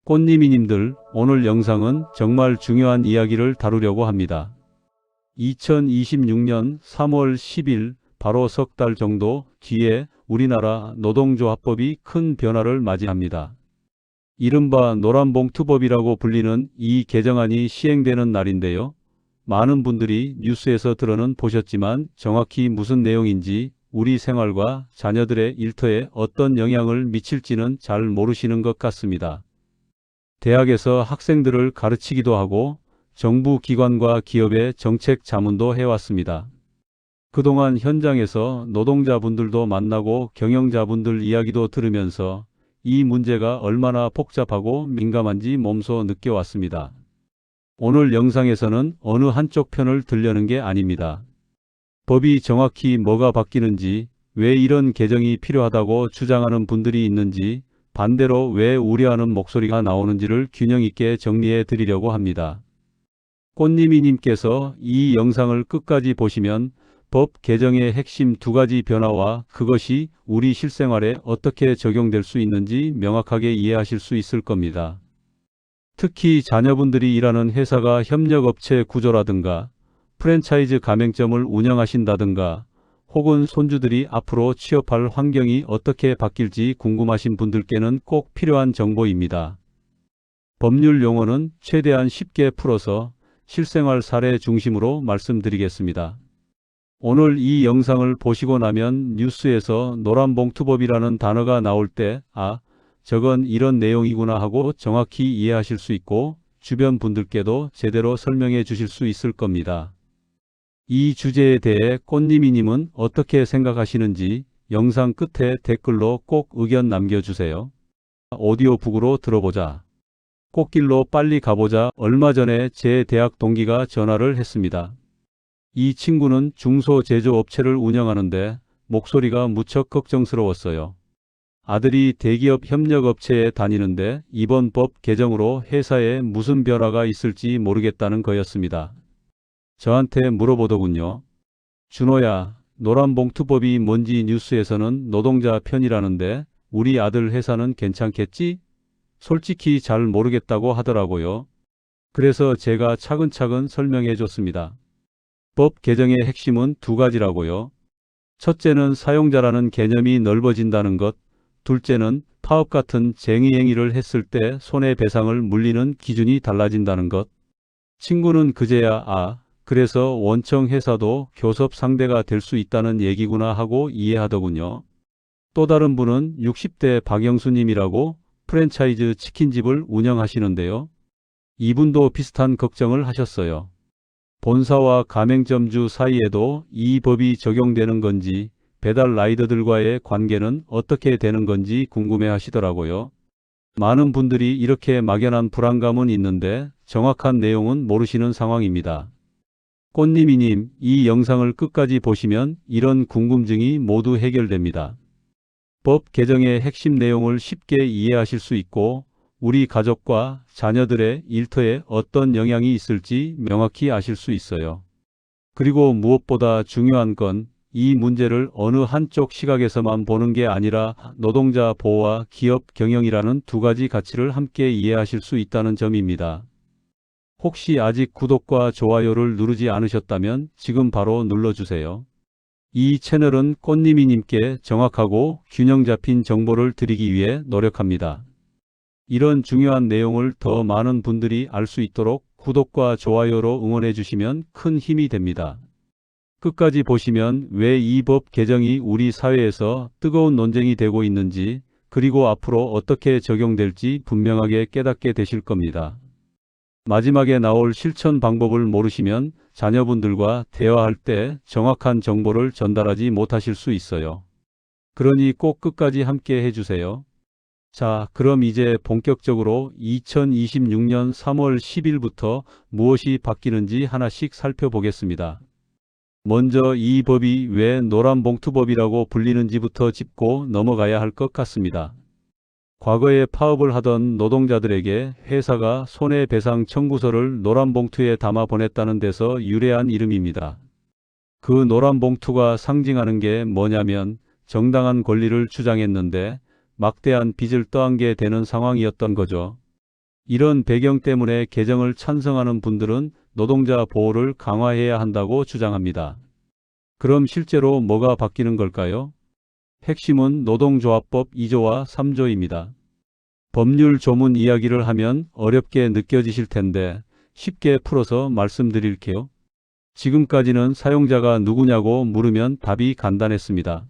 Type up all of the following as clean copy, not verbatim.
꽃님이님들, 오늘 영상은 정말 중요한 이야기를 다루려고 합니다. 2026년 3월 10일, 바로 석 달 정도 뒤에 우리나라 노동조합법이 큰 변화를 맞이합니다. 이른바 노란봉투법이라고 불리는 이 개정안이 시행되는 날인데요. 많은 분들이 뉴스에서 들어는 보셨지만 정확히 무슨 내용인지, 우리 생활과 자녀들의 일터에 어떤 영향을 미칠지는 잘 모르시는 것 같습니다. 대학에서 학생들을 가르치기도 하고 정부 기관과 기업의 정책 자문도 해왔습니다. 그동안 현장에서 노동자분들도 만나고 경영자분들 이야기도 들으면서 이 문제가 얼마나 복잡하고 민감한지 몸소 느껴왔습니다. 오늘 영상에서는 어느 한쪽 편을 들려는 게 아닙니다. 법이 정확히 뭐가 바뀌는지, 왜 이런 개정이 필요하다고 주장하는 분들이 있는지, 반대로 왜 우려하는 목소리가 나오는지를 균형 있게 정리해 드리려고 합니다. 꽃님이님께서 이 영상을 끝까지 보시면 법 개정의 핵심 두 가지 변화와 그것이 우리 실생활에 어떻게 적용될 수 있는지 명확하게 이해하실 수 있을 겁니다. 특히 자녀분들이 일하는 회사가 협력업체 구조라든가 프랜차이즈 가맹점을 운영하신다든가 혹은 손주들이 앞으로 취업할 환경이 어떻게 바뀔지 궁금하신 분들께는 꼭 필요한 정보입니다. 법률 용어는 최대한 쉽게 풀어서 실생활 사례 중심으로 말씀드리겠습니다. 오늘 이 영상을 보시고 나면 뉴스에서 노란봉투법이라는 단어가 나올 때 저건 이런 내용이구나 하고 정확히 이해하실 수 있고 주변 분들께도 제대로 설명해 주실 수 있을 겁니다. 이 주제에 대해 꽃님이님은 어떻게 생각하시는지 영상 끝에 댓글로 꼭 의견 남겨주세요. 오디오북으로 들어보자. 꽃길로 빨리 가보자. 얼마 전에 제 대학 동기가 전화를 했습니다. 이 친구는 중소제조업체를 운영하는데 목소리가 무척 걱정스러웠어요. 아들이 대기업 협력업체에 다니는데 이번 법 개정으로 회사에 무슨 변화가 있을지 모르겠다는 거였습니다. 저한테 물어보더군요. 준호야, 노란봉투법이 뭔지 뉴스에서는 노동자 편이라는데 우리 아들 회사는 괜찮겠지? 솔직히 잘 모르겠다고 하더라고요. 그래서 제가 차근차근 설명해 줬습니다. 법 개정의 핵심은 두 가지라고요. 첫째는 사용자라는 개념이 넓어진다는 것, 둘째는 파업 같은 쟁의행위를 했을 때 손해배상을 물리는 기준이 달라진다는 것. 친구는 그제야 그래서 원청 회사도 교섭 상대가 될 수 있다는 얘기구나 하고 이해하더군요. 또 다른 분은 60대 박영수님이라고 프랜차이즈 치킨집을 운영하시는데요. 이분도 비슷한 걱정을 하셨어요. 본사와 가맹점주 사이에도 이 법이 적용되는 건지, 배달 라이더들과의 관계는 어떻게 되는 건지 궁금해 하시더라고요. 많은 분들이 이렇게 막연한 불안감은 있는데 정확한 내용은 모르시는 상황입니다. 꽃님이님, 이 영상을 끝까지 보시면 이런 궁금증이 모두 해결됩니다. 법 개정의 핵심 내용을 쉽게 이해하실 수 있고 우리 가족과 자녀들의 일터에 어떤 영향이 있을지 명확히 아실 수 있어요. 그리고 무엇보다 중요한 건 이 문제를 어느 한쪽 시각에서만 보는 게 아니라 노동자 보호와 기업 경영이라는 두 가지 가치를 함께 이해하실 수 있다는 점입니다. 혹시 아직 구독과 좋아요를 누르지 않으셨다면 지금 바로 눌러주세요. 이 채널은 꽃님이님께 정확하고 균형 잡힌 정보를 드리기 위해 노력합니다. 이런 중요한 내용을 더 많은 분들이 알 수 있도록 구독과 좋아요로 응원해 주시면 큰 힘이 됩니다. 끝까지 보시면 왜 이 법 개정이 우리 사회에서 뜨거운 논쟁이 되고 있는지, 그리고 앞으로 어떻게 적용될지 분명하게 깨닫게 되실 겁니다. 마지막에 나올 실천 방법을 모르시면 자녀분들과 대화할 때 정확한 정보를 전달하지 못하실 수 있어요. 그러니 꼭 끝까지 함께 해주세요. 자, 그럼 이제 본격적으로 2026년 3월 10일부터 무엇이 바뀌는지 하나씩 살펴보겠습니다. 먼저 이 법이 왜 노란봉투법이라고 불리는지부터 짚고 넘어가야 할 것 같습니다. 과거에 파업을 하던 노동자들에게 회사가 손해배상 청구서를 노란봉투에 담아 보냈다는 데서 유래한 이름입니다. 그 노란봉투가 상징하는 게 뭐냐면 정당한 권리를 주장했는데 막대한 빚을 떠안게 되는 상황이었던 거죠. 이런 배경 때문에 개정을 찬성하는 분들은 노동자 보호를 강화해야 한다고 주장합니다. 그럼 실제로 뭐가 바뀌는 걸까요? 핵심은 노동조합법 2조와 3조입니다. 법률 조문 이야기를 하면 어렵게 느껴지실 텐데 쉽게 풀어서 말씀드릴게요. 지금까지는 사용자가 누구냐고 물으면 답이 간단했습니다.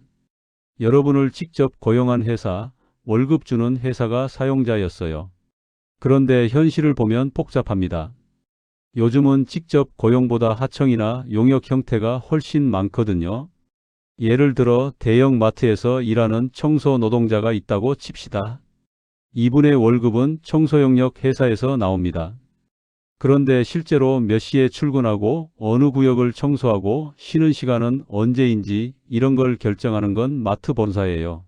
여러분을 직접 고용한 회사, 월급 주는 회사가 사용자였어요. 그런데 현실을 보면 복잡합니다. 요즘은 직접 고용보다 하청이나 용역 형태가 훨씬 많거든요. 예를 들어 대형 마트에서 일하는 청소 노동자가 있다고 칩시다. 이분의 월급은 청소 영역 회사에서 나옵니다. 그런데 실제로 몇 시에 출근하고 어느 구역을 청소하고 쉬는 시간은 언제인지 이런 걸 결정하는 건 마트 본사예요.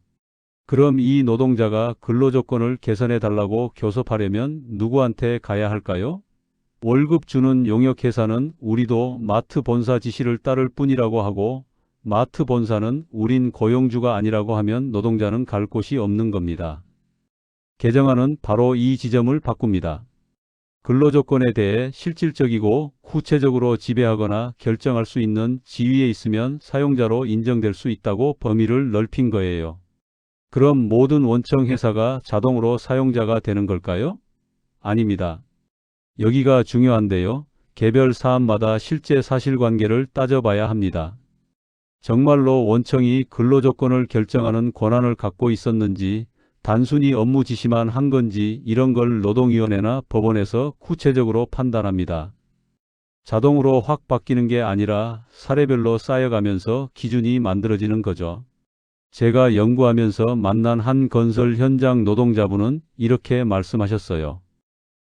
그럼 이 노동자가 근로조건을 개선해 달라고 교섭하려면 누구한테 가야 할까요? 월급 주는 용역회사는 우리도 마트 본사 지시를 따를 뿐이라고 하고 마트 본사는 우린 고용주가 아니라고 하면 노동자는 갈 곳이 없는 겁니다. 개정안은 바로 이 지점을 바꿉니다. 근로조건에 대해 실질적이고 구체적으로 지배하거나 결정할 수 있는 지위에 있으면 사용자로 인정될 수 있다고 범위를 넓힌 거예요. 그럼 모든 원청 회사가 자동으로 사용자가 되는 걸까요? 아닙니다. 여기가 중요한데요. 개별 사안마다 실제 사실관계를 따져봐야 합니다. 정말로 원청이 근로조건을 결정하는 권한을 갖고 있었는지 단순히 업무 지시만 한 건지 이런 걸 노동위원회나 법원에서 구체적으로 판단합니다. 자동으로 확 바뀌는 게 아니라 사례별로 쌓여가면서 기준이 만들어지는 거죠. 제가 연구하면서 만난 한 건설 현장 노동자분은 이렇게 말씀하셨어요.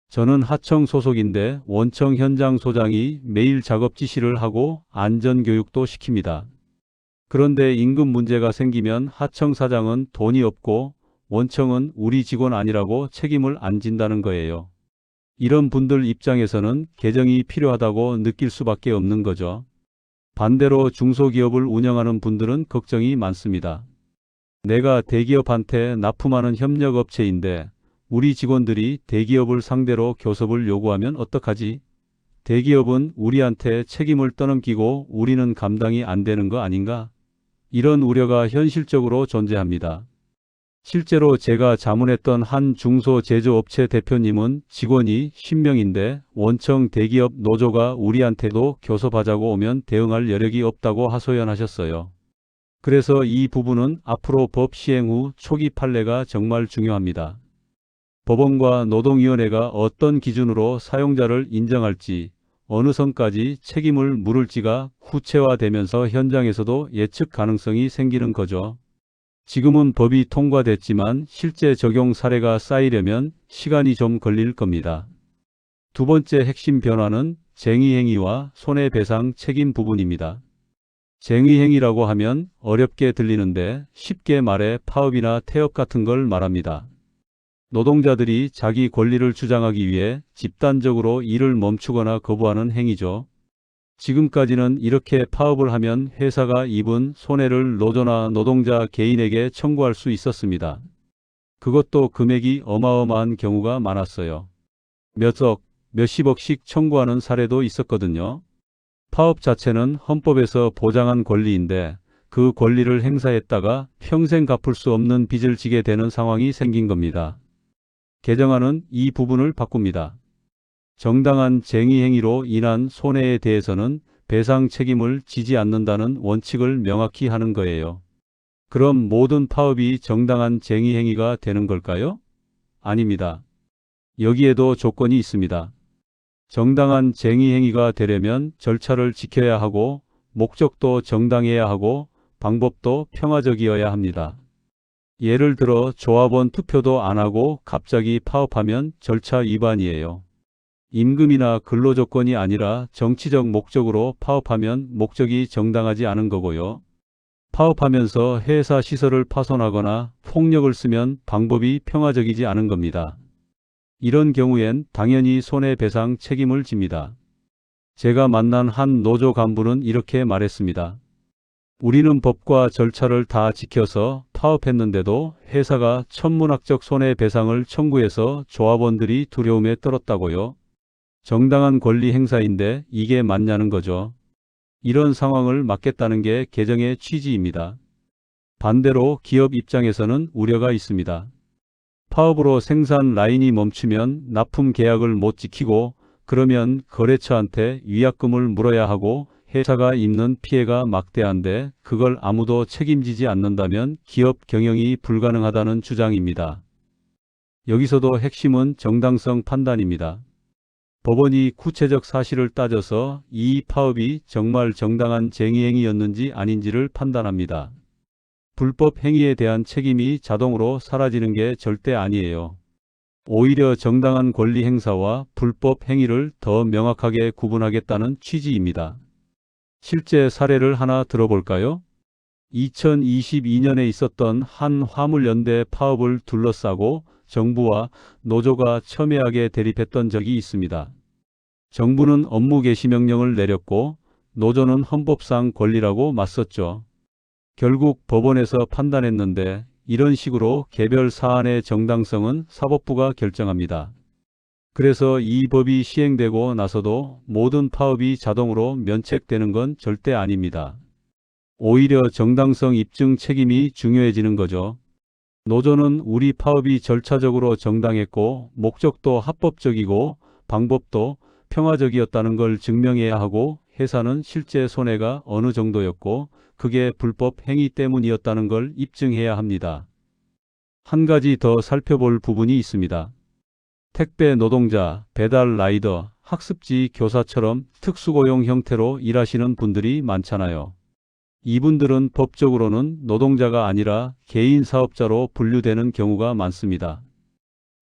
저는 하청 소속인데 원청 현장 소장이 매일 작업 지시를 하고 안전교육도 시킵니다. 그런데 임금 문제가 생기면 하청 사장은 돈이 없고 원청은 우리 직원 아니라고 책임을 안 진다는 거예요. 이런 분들 입장에서는 개정이 필요하다고 느낄 수밖에 없는 거죠. 반대로 중소기업을 운영하는 분들은 걱정이 많습니다. 내가 대기업한테 납품하는 협력업체인데 우리 직원들이 대기업을 상대로 교섭을 요구하면 어떡하지? 대기업은 우리한테 책임을 떠넘기고 우리는 감당이 안 되는 거 아닌가? 이런 우려가 현실적으로 존재합니다. 실제로 제가 자문했던 한 중소제조업체 대표님은 직원이 10명인데 원청 대기업 노조가 우리한테도 교섭하자고 오면 대응할 여력이 없다고 하소연하셨어요. 그래서 이 부분은 앞으로 법 시행 후 초기 판례가 정말 중요합니다. 법원과 노동위원회가 어떤 기준으로 사용자를 인정할지, 어느 선까지 책임을 물을지가 구체화되면서 현장에서도 예측 가능성이 생기는 거죠. 지금은 법이 통과됐지만 실제 적용 사례가 쌓이려면 시간이 좀 걸릴 겁니다. 두 번째 핵심 변화는 쟁의행위와 손해배상 책임 부분입니다. 쟁의행위라고 하면 어렵게 들리는데 쉽게 말해 파업이나 태업 같은 걸 말합니다. 노동자들이 자기 권리를 주장하기 위해 집단적으로 일을 멈추거나 거부하는 행위죠. 지금까지는 이렇게 파업을 하면 회사가 입은 손해를 노조나 노동자 개인에게 청구할 수 있었습니다. 그것도 금액이 어마어마한 경우가 많았어요. 몇억, 몇십억씩 청구하는 사례도 있었거든요. 파업 자체는 헌법에서 보장한 권리인데 그 권리를 행사했다가 평생 갚을 수 없는 빚을 지게 되는 상황이 생긴 겁니다. 개정안은 이 부분을 바꿉니다. 정당한 쟁의 행위로 인한 손해에 대해서는 배상 책임을 지지 않는다는 원칙을 명확히 하는 거예요. 그럼 모든 파업이 정당한 쟁의 행위가 되는 걸까요? 아닙니다. 여기에도 조건이 있습니다. 정당한 쟁의 행위가 되려면 절차를 지켜야 하고 목적도 정당해야 하고 방법도 평화적이어야 합니다. 예를 들어 조합원 투표도 안 하고 갑자기 파업하면 절차 위반이에요. 임금이나 근로조건이 아니라 정치적 목적으로 파업하면 목적이 정당하지 않은 거고요. 파업하면서 회사 시설을 파손하거나 폭력을 쓰면 방법이 평화적이지 않은 겁니다. 이런 경우엔 당연히 손해배상 책임을 집니다. 제가 만난 한 노조 간부는 이렇게 말했습니다. 우리는 법과 절차를 다 지켜서 파업했는데도 회사가 천문학적 손해배상을 청구해서 조합원들이 두려움에 떨었다고요? 정당한 권리 행사인데 이게 맞냐는 거죠. 이런 상황을 막겠다는 게 개정의 취지입니다. 반대로 기업 입장에서는 우려가 있습니다. 파업으로 생산 라인이 멈추면 납품 계약을 못 지키고 그러면 거래처한테 위약금을 물어야 하고 회사가 입는 피해가 막대한데 그걸 아무도 책임지지 않는다면 기업 경영이 불가능하다는 주장입니다. 여기서도 핵심은 정당성 판단입니다. 법원이 구체적 사실을 따져서 이 파업이 정말 정당한 쟁의행위였는지 아닌지를 판단합니다. 불법 행위에 대한 책임이 자동으로 사라지는 게 절대 아니에요. 오히려 정당한 권리 행사와 불법 행위를 더 명확하게 구분하겠다는 취지입니다. 실제 사례를 하나 들어볼까요? 2022년에 있었던 한 화물연대 파업을 둘러싸고 정부와 노조가 첨예하게 대립했던 적이 있습니다. 정부는 업무 개시 명령을 내렸고 노조는 헌법상 권리라고 맞섰죠. 결국 법원에서 판단했는데 이런 식으로 개별 사안의 정당성은 사법부가 결정합니다. 그래서 이 법이 시행되고 나서도 모든 파업이 자동으로 면책되는 건 절대 아닙니다. 오히려 정당성 입증 책임이 중요해지는 거죠. 노조는 우리 파업이 절차적으로 정당했고 목적도 합법적이고 방법도 평화적이었다는 걸 증명해야 하고 회사는 실제 손해가 어느 정도였고 그게 불법 행위 때문이었다는 걸 입증해야 합니다. 한 가지 더 살펴볼 부분이 있습니다. 택배 노동자, 배달 라이더, 학습지 교사처럼 특수고용 형태로 일하시는 분들이 많잖아요. 이분들은 법적으로는 노동자가 아니라 개인 사업자로 분류되는 경우가 많습니다.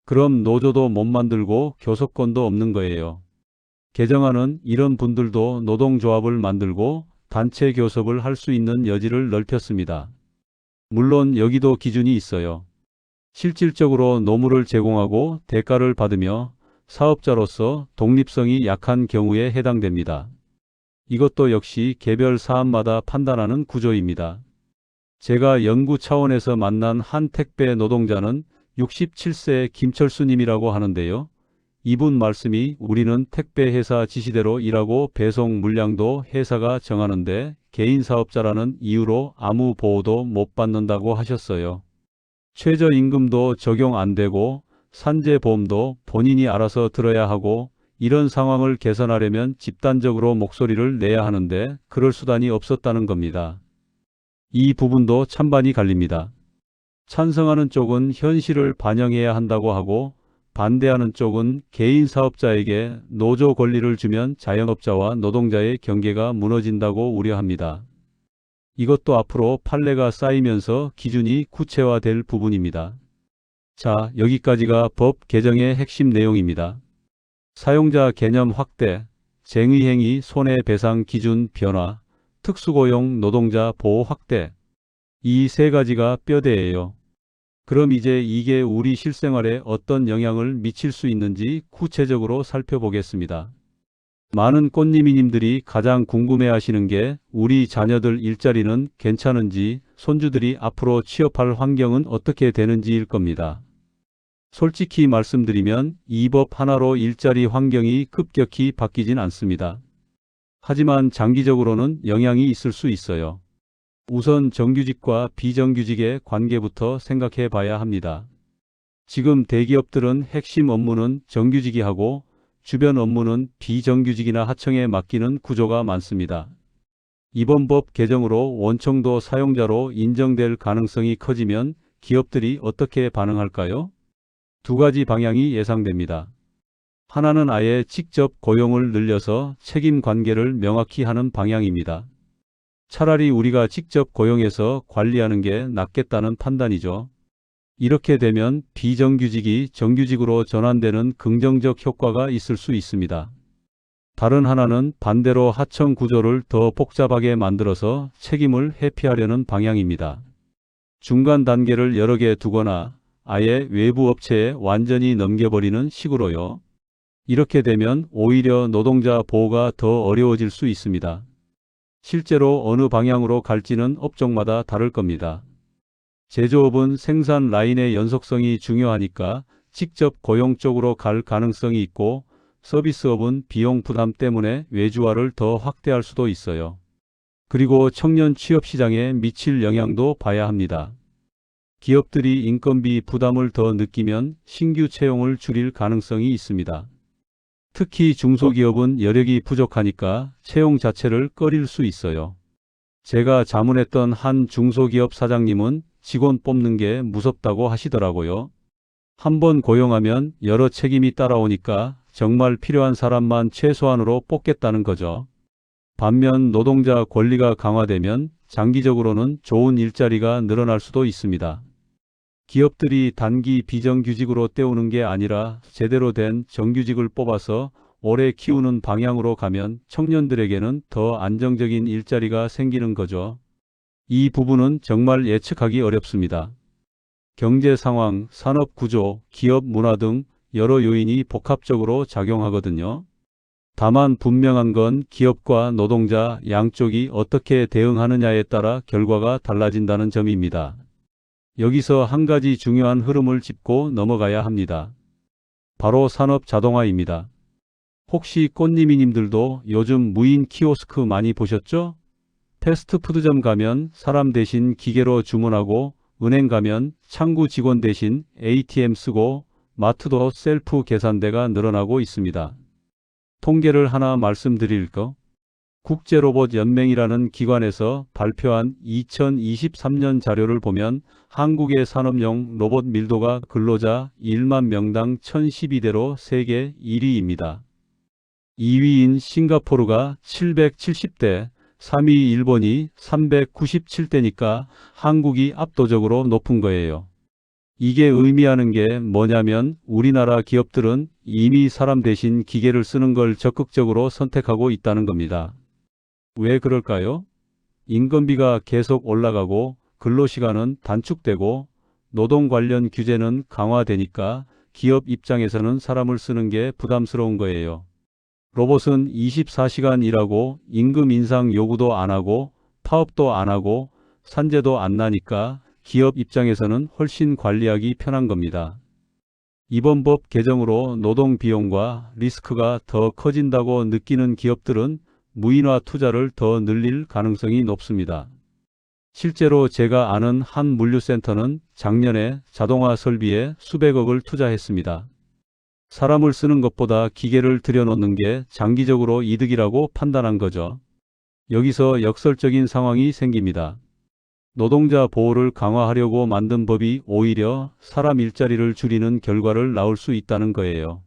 그럼 노조도 못 만들고 교섭권도 없는 거예요. 개정안은 이런 분들도 노동조합을 만들고 단체 교섭을 할 수 있는 여지를 넓혔습니다. 물론 여기도 기준이 있어요. 실질적으로 노무를 제공하고 대가를 받으며 사업자로서 독립성이 약한 경우에 해당됩니다. 이것도 역시 개별 사안마다 판단하는 구조입니다. 제가 연구 차원에서 만난 한 택배 노동자는 67세 김철수님이라고 하는데요. 이분 말씀이 우리는 택배 회사 지시대로 일하고 배송 물량도 회사가 정하는데 개인 사업자라는 이유로 아무 보호도 못 받는다고 하셨어요. 최저임금도 적용 안 되고 산재보험도 본인이 알아서 들어야 하고 이런 상황을 개선하려면 집단적으로 목소리를 내야 하는데 그럴 수단이 없었다는 겁니다. 이 부분도 찬반이 갈립니다. 찬성하는 쪽은 현실을 반영해야 한다고 하고 반대하는 쪽은 개인 사업자에게 노조 권리를 주면 자영업자와 노동자의 경계가 무너진다고 우려합니다. 이것도 앞으로 판례가 쌓이면서 기준이 구체화될 부분입니다. 자, 여기까지가 법 개정의 핵심 내용입니다. 사용자 개념 확대, 쟁의행위 손해배상 기준 변화, 특수고용 노동자 보호 확대. 이 세 가지가 뼈대예요. 그럼 이제 이게 우리 실생활에 어떤 영향을 미칠 수 있는지 구체적으로 살펴보겠습니다. 많은 꽃님이님들이 가장 궁금해하시는 게 우리 자녀들 일자리는 괜찮은지, 손주들이 앞으로 취업할 환경은 어떻게 되는지일 겁니다. 솔직히 말씀드리면 이 법 하나로 일자리 환경이 급격히 바뀌진 않습니다. 하지만 장기적으로는 영향이 있을 수 있어요. 우선 정규직과 비정규직의 관계부터 생각해 봐야 합니다. 지금 대기업들은 핵심 업무는 정규직이 하고 주변 업무는 비정규직이나 하청에 맡기는 구조가 많습니다. 이번 법 개정으로 원청도 사용자로 인정될 가능성이 커지면 기업들이 어떻게 반응할까요? 두 가지 방향이 예상됩니다. 하나는 아예 직접 고용을 늘려서 책임 관계를 명확히 하는 방향입니다. 차라리 우리가 직접 고용해서 관리하는 게 낫겠다는 판단이죠. 이렇게 되면 비정규직이 정규직으로 전환되는 긍정적 효과가 있을 수 있습니다. 다른 하나는 반대로 하청 구조를 더 복잡하게 만들어서 책임을 회피하려는 방향입니다. 중간 단계를 여러 개 두거나 아예 외부 업체에 완전히 넘겨버리는 식으로요. 이렇게 되면 오히려 노동자 보호가 더 어려워질 수 있습니다. 실제로 어느 방향으로 갈지는 업종마다 다를 겁니다. 제조업은 생산 라인의 연속성이 중요하니까 직접 고용 쪽으로 갈 가능성이 있고, 서비스업은 비용 부담 때문에 외주화를 더 확대할 수도 있어요. 그리고 청년 취업 시장에 미칠 영향도 봐야 합니다. 기업들이 인건비 부담을 더 느끼면 신규 채용을 줄일 가능성이 있습니다. 특히 중소기업은 여력이 부족하니까 채용 자체를 꺼릴 수 있어요. 제가 자문했던 한 중소기업 사장님은 직원 뽑는 게 무섭다고 하시더라고요. 한번 고용하면 여러 책임이 따라오니까 정말 필요한 사람만 최소한으로 뽑겠다는 거죠. 반면 노동자 권리가 강화되면 장기적으로는 좋은 일자리가 늘어날 수도 있습니다. 기업들이 단기 비정규직으로 때우는 게 아니라 제대로 된 정규직을 뽑아서 오래 키우는 방향으로 가면 청년들에게는 더 안정적인 일자리가 생기는 거죠. 이 부분은 정말 예측하기 어렵습니다. 경제 상황, 산업 구조, 기업 문화 등 여러 요인이 복합적으로 작용하거든요. 다만 분명한 건 기업과 노동자 양쪽이 어떻게 대응하느냐에 따라 결과가 달라진다는 점입니다. 여기서 한 가지 중요한 흐름을 짚고 넘어가야 합니다. 바로 산업 자동화입니다. 혹시 꽃님이님들도 요즘 무인 키오스크 많이 보셨죠? 패스트푸드점 가면 사람 대신 기계로 주문하고, 은행 가면 창구 직원 대신 ATM 쓰고, 마트도 셀프 계산대가 늘어나고 있습니다. 통계를 하나 말씀드릴까? 국제로봇연맹이라는 기관에서 발표한 2023년 자료를 보면 한국의 산업용 로봇 밀도가 근로자 1만 명당 1012대로 세계 1위입니다. 2위인 싱가포르가 770대, 3위 일본이 397대니까 한국이 압도적으로 높은 거예요. 이게 의미하는 게 뭐냐면 우리나라 기업들은 이미 사람 대신 기계를 쓰는 걸 적극적으로 선택하고 있다는 겁니다. 왜 그럴까요? 인건비가 계속 올라가고 근로시간은 단축되고 노동 관련 규제는 강화되니까 기업 입장에서는 사람을 쓰는 게 부담스러운 거예요. 로봇은 24시간 일하고 임금 인상 요구도 안 하고 파업도 안 하고 산재도 안 나니까 기업 입장에서는 훨씬 관리하기 편한 겁니다. 이번 법 개정으로 노동 비용과 리스크가 더 커진다고 느끼는 기업들은 무인화 투자를 더 늘릴 가능성이 높습니다. 실제로 제가 아는 한 물류센터는 작년에 자동화 설비에 수백억을 투자했습니다. 사람을 쓰는 것보다 기계를 들여놓는 게 장기적으로 이득이라고 판단한 거죠. 여기서 역설적인 상황이 생깁니다. 노동자 보호를 강화하려고 만든 법이 오히려 사람 일자리를 줄이는 결과를 낳을 수 있다는 거예요.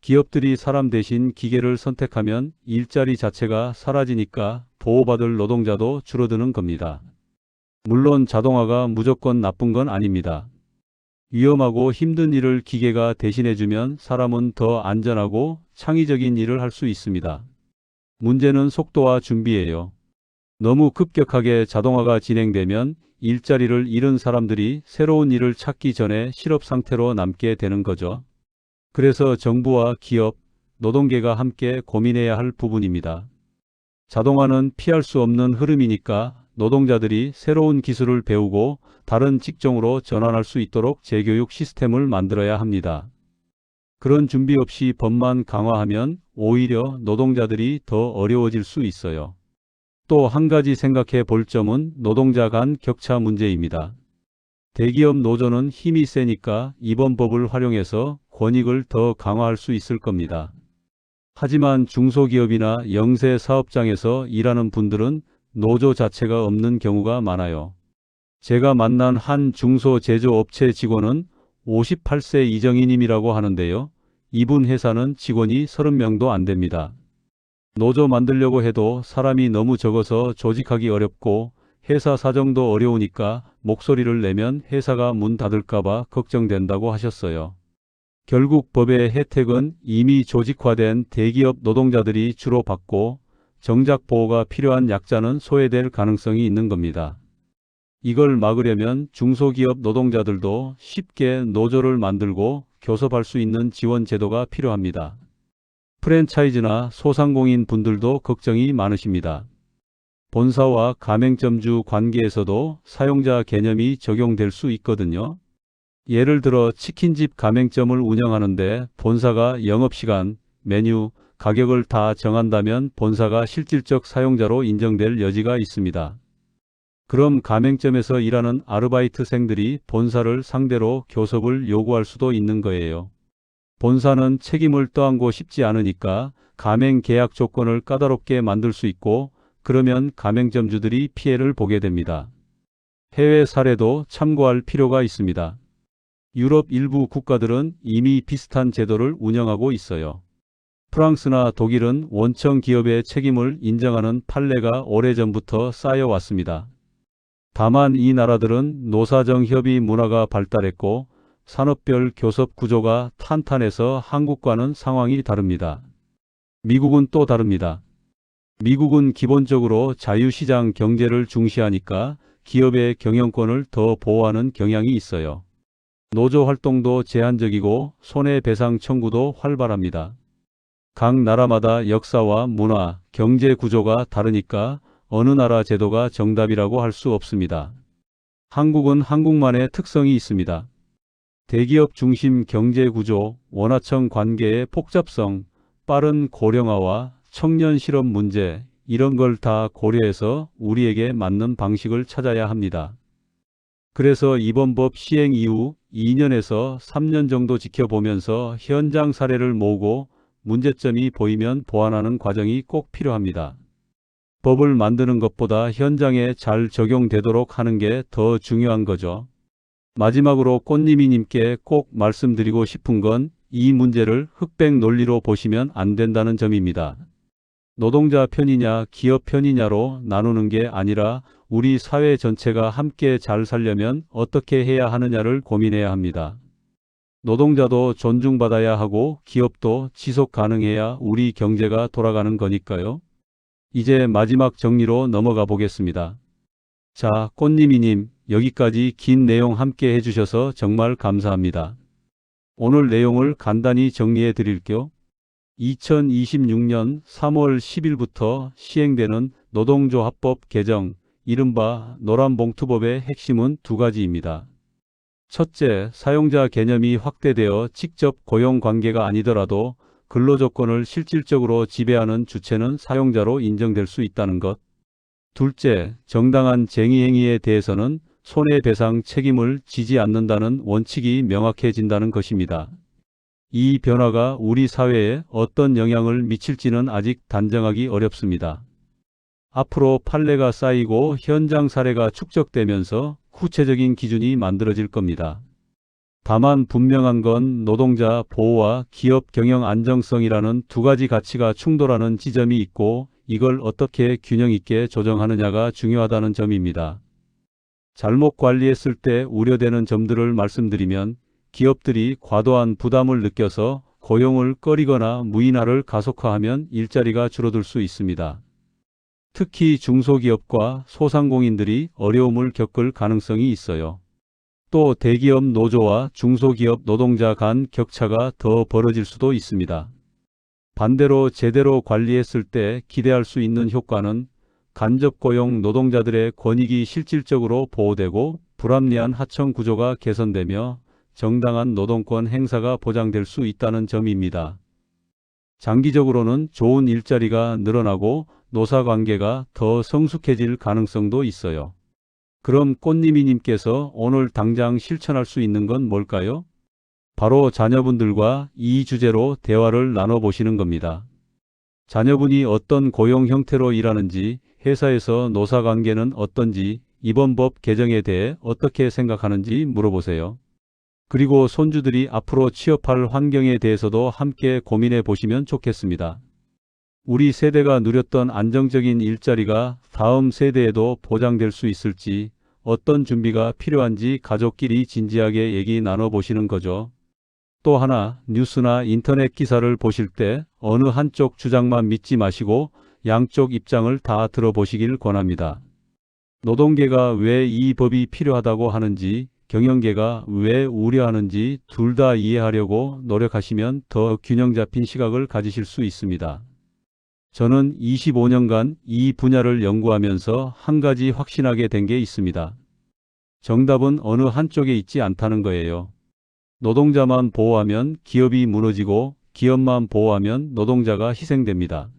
기업들이 사람 대신 기계를 선택하면 일자리 자체가 사라지니까 보호받을 노동자도 줄어드는 겁니다. 물론 자동화가 무조건 나쁜 건 아닙니다. 위험하고 힘든 일을 기계가 대신해주면 사람은 더 안전하고 창의적인 일을 할 수 있습니다. 문제는 속도와 준비예요. 너무 급격하게 자동화가 진행되면 일자리를 잃은 사람들이 새로운 일을 찾기 전에 실업 상태로 남게 되는 거죠. 그래서 정부와 기업, 노동계가 함께 고민해야 할 부분입니다. 자동화는 피할 수 없는 흐름이니까 노동자들이 새로운 기술을 배우고 다른 직종으로 전환할 수 있도록 재교육 시스템을 만들어야 합니다. 그런 준비 없이 법만 강화하면 오히려 노동자들이 더 어려워질 수 있어요. 또 한 가지 생각해 볼 점은 노동자 간 격차 문제입니다. 대기업 노조는 힘이 세니까 이번 법을 활용해서 권익을 더 강화할 수 있을 겁니다. 하지만 중소기업이나 영세 사업장에서 일하는 분들은 노조 자체가 없는 경우가 많아요. 제가 만난 한 중소제조업체 직원은 58세 이정희님이라고 하는데요. 이분 회사는 직원이 30명도 안 됩니다. 노조 만들려고 해도 사람이 너무 적어서 조직하기 어렵고 회사 사정도 어려우니까 목소리를 내면 회사가 문 닫을까봐 걱정된다고 하셨어요. 결국 법의 혜택은 이미 조직화된 대기업 노동자들이 주로 받고 정작 보호가 필요한 약자는 소외될 가능성이 있는 겁니다. 이걸 막으려면 중소기업 노동자들도 쉽게 노조를 만들고 교섭할 수 있는 지원 제도가 필요합니다. 프랜차이즈나 소상공인 분들도 걱정이 많으십니다. 본사와 가맹점주 관계에서도 사용자 개념이 적용될 수 있거든요. 예를 들어 치킨집 가맹점을 운영하는데 본사가 영업시간, 메뉴, 가격을 다 정한다면 본사가 실질적 사용자로 인정될 여지가 있습니다. 그럼 가맹점에서 일하는 아르바이트생들이 본사를 상대로 교섭을 요구할 수도 있는 거예요. 본사는 책임을 떠안고 싶지 않으니까 가맹 계약 조건을 까다롭게 만들 수 있고, 그러면 가맹점주들이 피해를 보게 됩니다. 해외 사례도 참고할 필요가 있습니다. 유럽 일부 국가들은 이미 비슷한 제도를 운영하고 있어요. 프랑스나 독일은 원청 기업의 책임을 인정하는 판례가 오래전부터 쌓여왔습니다. 다만 이 나라들은 노사정 협의 문화가 발달했고 산업별 교섭 구조가 탄탄해서 한국과는 상황이 다릅니다. 미국은 또 다릅니다. 미국은 기본적으로 자유시장 경제를 중시하니까 기업의 경영권을 더 보호하는 경향이 있어요. 노조 활동도 제한적이고 손해배상 청구도 활발합니다. 각 나라마다 역사와 문화, 경제 구조가 다르니까 어느 나라 제도가 정답이라고 할 수 없습니다. 한국은 한국만의 특성이 있습니다. 대기업 중심 경제 구조, 원하청 관계의 복잡성, 빠른 고령화와 청년 실업 문제, 이런 걸 다 고려해서 우리에게 맞는 방식을 찾아야 합니다. 그래서 이번 법 시행 이후 2년에서 3년 정도 지켜보면서 현장 사례를 모으고 문제점이 보이면 보완하는 과정이 꼭 필요합니다. 법을 만드는 것보다 현장에 잘 적용되도록 하는 게 더 중요한 거죠. 마지막으로 꽃님이님께 꼭 말씀드리고 싶은 건 이 문제를 흑백 논리로 보시면 안 된다는 점입니다. 노동자 편이냐 기업 편이냐로 나누는 게 아니라 우리 사회 전체가 함께 잘 살려면 어떻게 해야 하느냐를 고민해야 합니다. 노동자도 존중받아야 하고 기업도 지속 가능해야 우리 경제가 돌아가는 거니까요. 이제 마지막 정리로 넘어가 보겠습니다. 자, 꽃님이님, 여기까지 긴 내용 함께 해주셔서 정말 감사합니다. 오늘 내용을 간단히 정리해 드릴게요. 2026년 3월 10일부터 시행되는 노동조합법 개정, 이른바 노란봉투법의 핵심은 두 가지입니다. 첫째, 사용자 개념이 확대되어 직접 고용관계가 아니더라도 근로조건을 실질적으로 지배하는 주체는 사용자로 인정될 수 있다는 것. 둘째, 정당한 쟁의행위에 대해서는 손해배상 책임을 지지 않는다는 원칙이 명확해진다는 것입니다. 이 변화가 우리 사회에 어떤 영향을 미칠지는 아직 단정하기 어렵습니다. 앞으로 판례가 쌓이고 현장 사례가 축적되면서 구체적인 기준이 만들어질 겁니다. 다만 분명한 건 노동자 보호와 기업 경영 안정성이라는 두 가지 가치가 충돌하는 지점이 있고 이걸 어떻게 균형 있게 조정하느냐가 중요하다는 점입니다. 잘못 관리했을 때 우려되는 점들을 말씀드리면 기업들이 과도한 부담을 느껴서 고용을 꺼리거나 무인화를 가속화하면 일자리가 줄어들 수 있습니다. 특히 중소기업과 소상공인들이 어려움을 겪을 가능성이 있어요. 또 대기업 노조와 중소기업 노동자 간 격차가 더 벌어질 수도 있습니다. 반대로 제대로 관리했을 때 기대할 수 있는 효과는 간접고용 노동자들의 권익이 실질적으로 보호되고 불합리한 하청 구조가 개선되며 정당한 노동권 행사가 보장될 수 있다는 점입니다. 장기적으로는 좋은 일자리가 늘어나고 노사관계가 더 성숙해질 가능성도 있어요. 그럼 꽃님이님께서 오늘 당장 실천할 수 있는 건 뭘까요? 바로 자녀분들과 이 주제로 대화를 나눠보시는 겁니다. 자녀분이 어떤 고용 형태로 일하는지, 회사에서 노사관계는 어떤지, 이번 법 개정에 대해 어떻게 생각하는지 물어보세요. 그리고 손주들이 앞으로 취업할 환경에 대해서도 함께 고민해 보시면 좋겠습니다. 우리 세대가 누렸던 안정적인 일자리가 다음 세대에도 보장될 수 있을지, 어떤 준비가 필요한지 가족끼리 진지하게 얘기 나눠보시는 거죠. 또 하나, 뉴스나 인터넷 기사를 보실 때 어느 한쪽 주장만 믿지 마시고 양쪽 입장을 다 들어보시길 권합니다. 노동계가 왜 이 법이 필요하다고 하는지, 경영계가 왜 우려하는지 둘 다 이해하려고 노력하시면 더 균형 잡힌 시각을 가지실 수 있습니다. 저는 25년간 이 분야를 연구하면서 한 가지 확신하게 된 게 있습니다. 정답은 어느 한쪽에 있지 않다는 거예요. 노동자만 보호하면 기업이 무너지고 기업만 보호하면 노동자가 희생됩니다.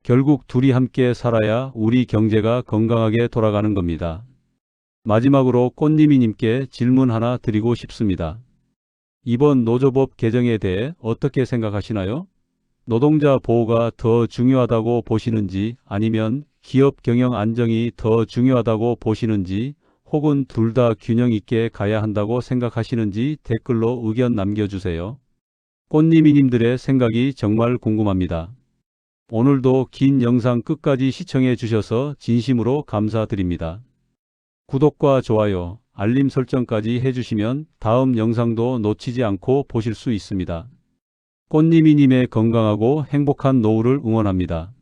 결국 둘이 함께 살아야 우리 경제가 건강하게 돌아가는 겁니다. 마지막으로 꽃님이님께 질문 하나 드리고 싶습니다. 이번 노조법 개정에 대해 어떻게 생각하시나요? 노동자 보호가 더 중요하다고 보시는지 아니면 기업 경영 안정이 더 중요하다고 보시는지 혹은 둘 다 균형 있게 가야 한다고 생각하시는지 댓글로 의견 남겨주세요. 꽃님이님들의 생각이 정말 궁금합니다. 오늘도 긴 영상 끝까지 시청해 주셔서 진심으로 감사드립니다. 구독과 좋아요, 알림 설정까지 해주시면 다음 영상도 놓치지 않고 보실 수 있습니다. 꽃님이님의 건강하고 행복한 노후를 응원합니다.